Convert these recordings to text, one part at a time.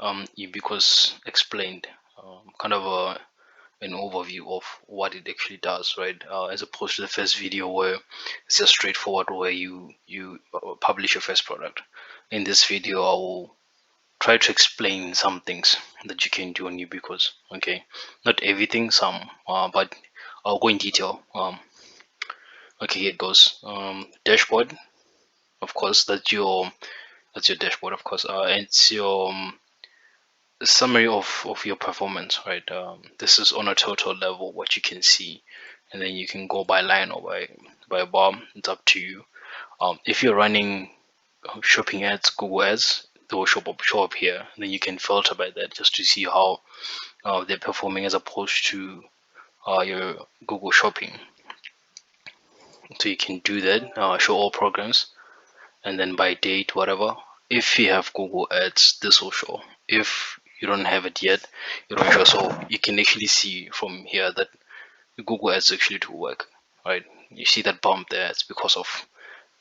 Ubicos explained kind of an overview of what it actually does, right? As opposed to the first video where it's just straightforward, where you publish your first product. In this video, I will try to explain some things that you can do on Ubicos. Okay, not everything, some, but I'll go in detail. Okay, here it goes. Dashboard, of course, that's your dashboard, of course. It's your summary of your performance, right? This is on a total level what you can see, and then you can go by line or by bar. It's up to you. If you're running shopping ads, Google ads, they will show up here. And then you can filter by that just to see how they're performing as opposed to your Google Shopping. So you can do that. Show all programs, and then by date, whatever. If you have Google Ads, this will show. If you don't have it yet, it will show. So you can actually see from here that Google Ads actually do work, right? You see that bump there, it's because of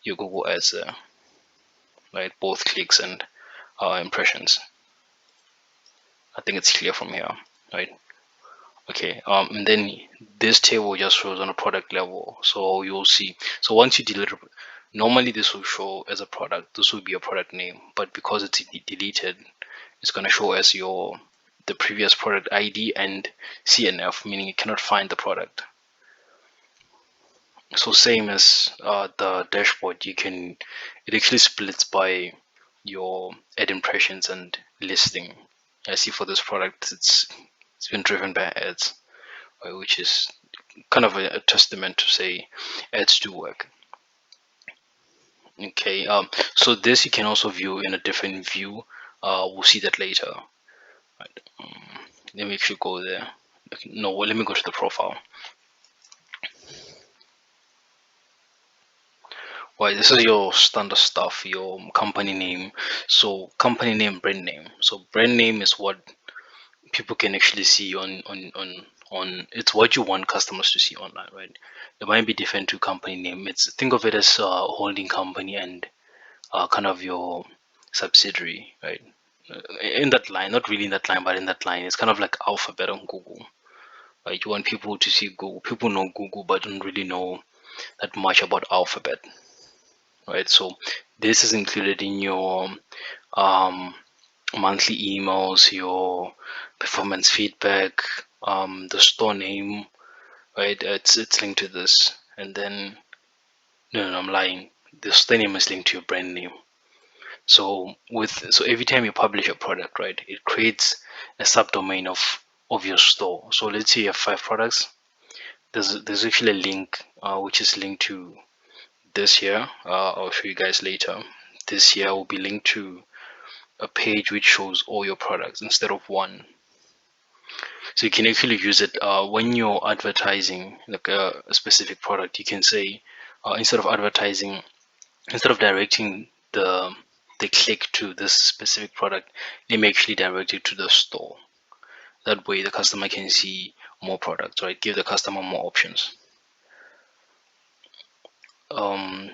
your Google Ads there, right? Both clicks and impressions. I think it's clear from here, right? Okay, and then this table just shows on a product level, so you'll see. So once you delete it, normally this will show as a product, this will be a product name, but because it's deleted, it's going to show as the previous product ID and CNF, meaning it cannot find the product. So same as the dashboard, it actually splits by your ad impressions and listing. I see for this product, it's been driven by ads, which is kind of a testament to say ads do work. Okay, so this you can also view in a different view. We'll see that later. Right. Let me actually go there. Okay, no, well, let me go to the profile. Right, this is your standard stuff, your company name. So company name, brand name. So brand name is what people can actually see on it's what you want customers to see online, right? It might be different to company name. It's think of it as a holding company and kind of your subsidiary, right? In that line, not really in that line, but in that line, it's kind of like Alphabet on Google, right? You want people to see Google. People know Google, but don't really know that much about Alphabet, right? So this is included in your um, monthly emails, your performance feedback, the store name, right? It's linked to this, and then no, I'm lying. The store name is linked to your brand name. So every time you publish a product, right, it creates a subdomain of your store. So let's say you have 5 products. There's actually a link which is linked to this here. I'll show you guys later. This here will be linked to a page which shows all your products instead of one. So you can actually use it when you're advertising like a specific product. You can say instead of advertising, instead of directing the click to this specific product, let me actually direct it to the store. That way the customer can see more products, right? Give the customer more options. um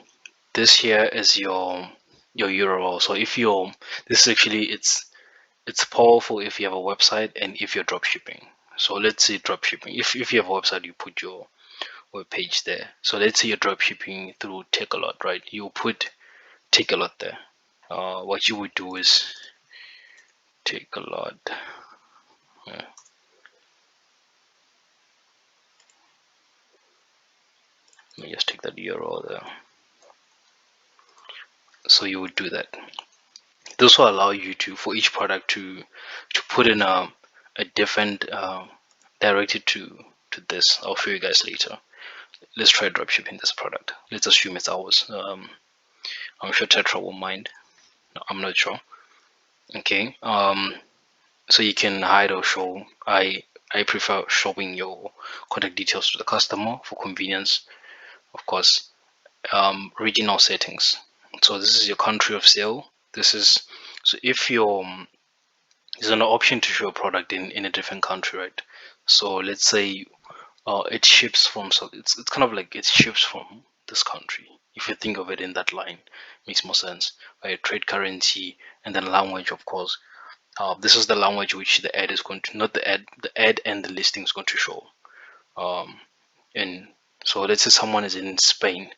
this here is your URL. So if you're this is actually it's powerful if you have a website and if you're drop shipping. So let's say drop shipping, if you have a website, you put your web page there. So let's say you're drop shipping through Takealot, right? You put Takealot there. What you would do is Takealot. Yeah. Let me just take that URL there. So you would do that. This will allow you to, for each product, to put in a different directed to this. I'll show you guys later. Let's try dropshipping this product. Let's assume it's ours. I'm sure Tetra will mind. No, I'm not sure. Okay. So you can hide or show. I prefer showing your contact details to the customer for convenience, of course. Regional settings. So this is your country of sale. This is so if you're there's an option to show a product in a different country, right? So let's say it ships from, so it's kind of like it ships from this country. If you think of it in that line, makes more sense, right? Trade currency and then language, of course. This is the language which the ad is going to, not the ad and the listing is going to show. And so let's say someone is in Spain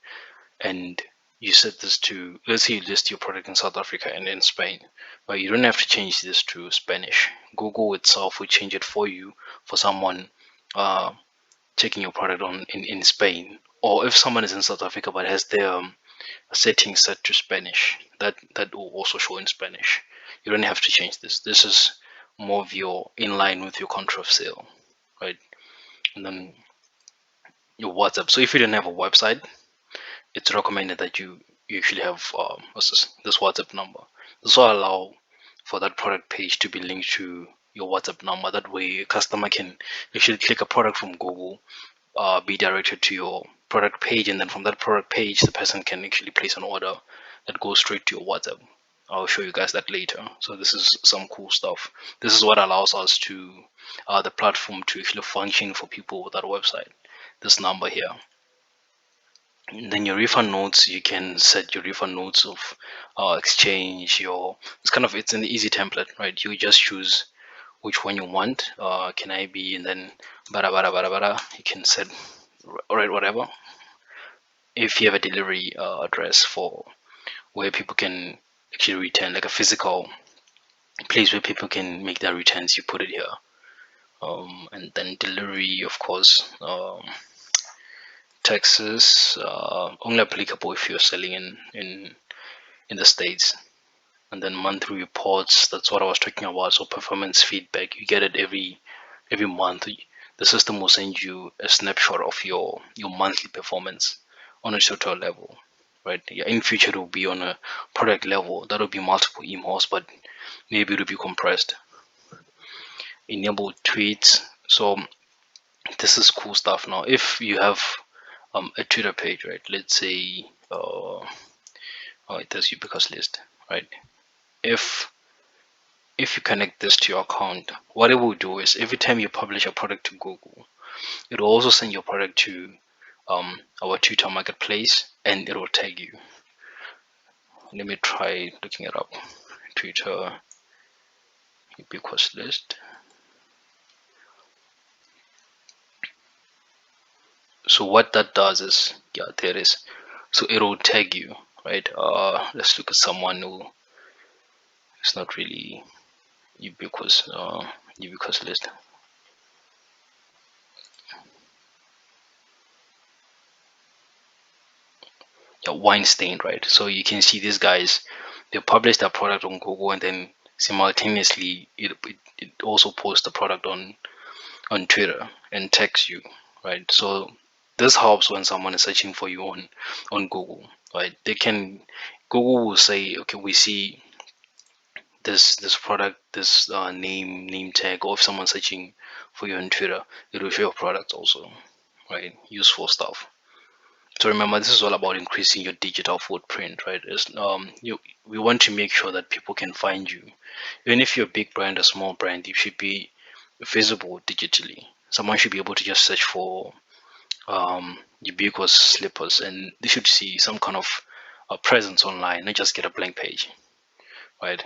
and you set this to, let's say you list your product in South Africa and in Spain, but you don't have to change this to Spanish. Google itself will change it for you for someone uh, checking your product in Spain, or if someone is in South Africa but has their settings set to Spanish, that will also show in Spanish. You don't have to change this. This is more of your in line with your contract of sale, right? And then your WhatsApp. So if you don't have a website, it's recommended that you actually have what's this WhatsApp number. This will allow for that product page to be linked to your WhatsApp number. That way, a customer can actually click a product from Google, be directed to your product page, and then from that product page, the person can actually place an order that goes straight to your WhatsApp. I'll show you guys that later. So this is some cool stuff. This is what allows us to the platform to actually function for people without a website. This number here. And then your refund notes, you can set your refund notes of exchange. Your it's an easy template, right? You just choose which one you want. Can I be, and then bara bara bara bara. You can set alright whatever. If you have a delivery address for where people can actually return, like a physical place where people can make their returns, you put it here. And then delivery, of course, taxes only applicable if you're selling in the States. And then monthly reports, that's what I was talking about. So performance feedback, you get it every month. The system will send you a snapshot of your monthly performance on a total level, right? Yeah, in future it will be on a product level. That will be multiple emails, but maybe it will be compressed. Enable tweets. So this is cool stuff. Now if you have a Twitter page, right? Let's say it does Ubiquitous list, right? if if you connect this to your account, what it will do is every time you publish a product to Google, it will also send your product to our Twitter marketplace, and it will tag you. Let me try looking it up. Twitter Ubiquitous list. So what that does is, yeah, there it is. So it will tag you, right? Let's look at someone who is not really ubiquitous list. Yeah, Weinstein, right? So you can see these guys, they publish their product on Google, and then simultaneously it also posts the product on Twitter and tags you, right? So this helps when someone is searching for you on Google, right? They can Google will say, okay, we see this product, this name tag, or if someone's searching for you on Twitter, it will show your product also, right? Useful stuff. So remember, this is all about increasing your digital footprint, right? We want to make sure that people can find you. Even if you're a big brand, a small brand, you should be visible digitally. Someone should be able to just search for ubiquitous slippers, and they should see some kind of presence online, not just get a blank page, right?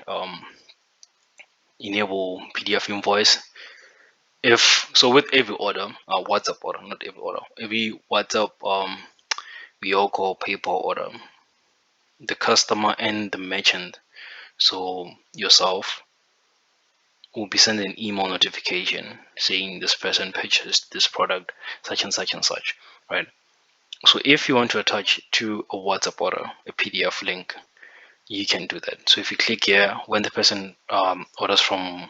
Enable PDF invoice. If so, with every order, WhatsApp order, not every order, every WhatsApp Yoco PayPal order, the customer and the merchant, so yourself, will be sent an email notification saying this person purchased this product such and such and such, right? So if you want to attach to a WhatsApp order a PDF link, you can do that. So if you click here, when the person orders from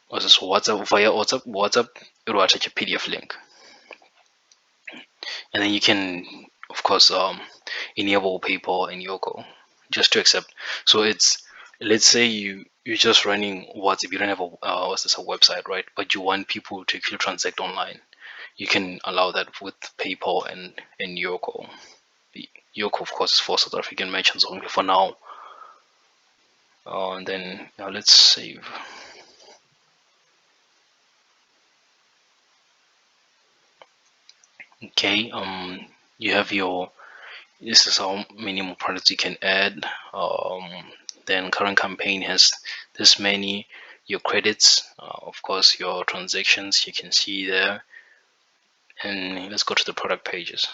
what's this, WhatsApp, via WhatsApp, it will attach a PDF link, and then you can of course enable PayPal and Yoco just to accept. So it's, let's say you're just running WhatsApp, you don't have a a website, right? But you want people to actually transact online. You can allow that with PayPal and Yoco. The Yoco, of course, is for South African merchants only for now. And then now let's save. Okay, you have your, this is how many more products you can add. then current campaign has this many, your credits, of course your transactions you can see there. And let's go to the product pages.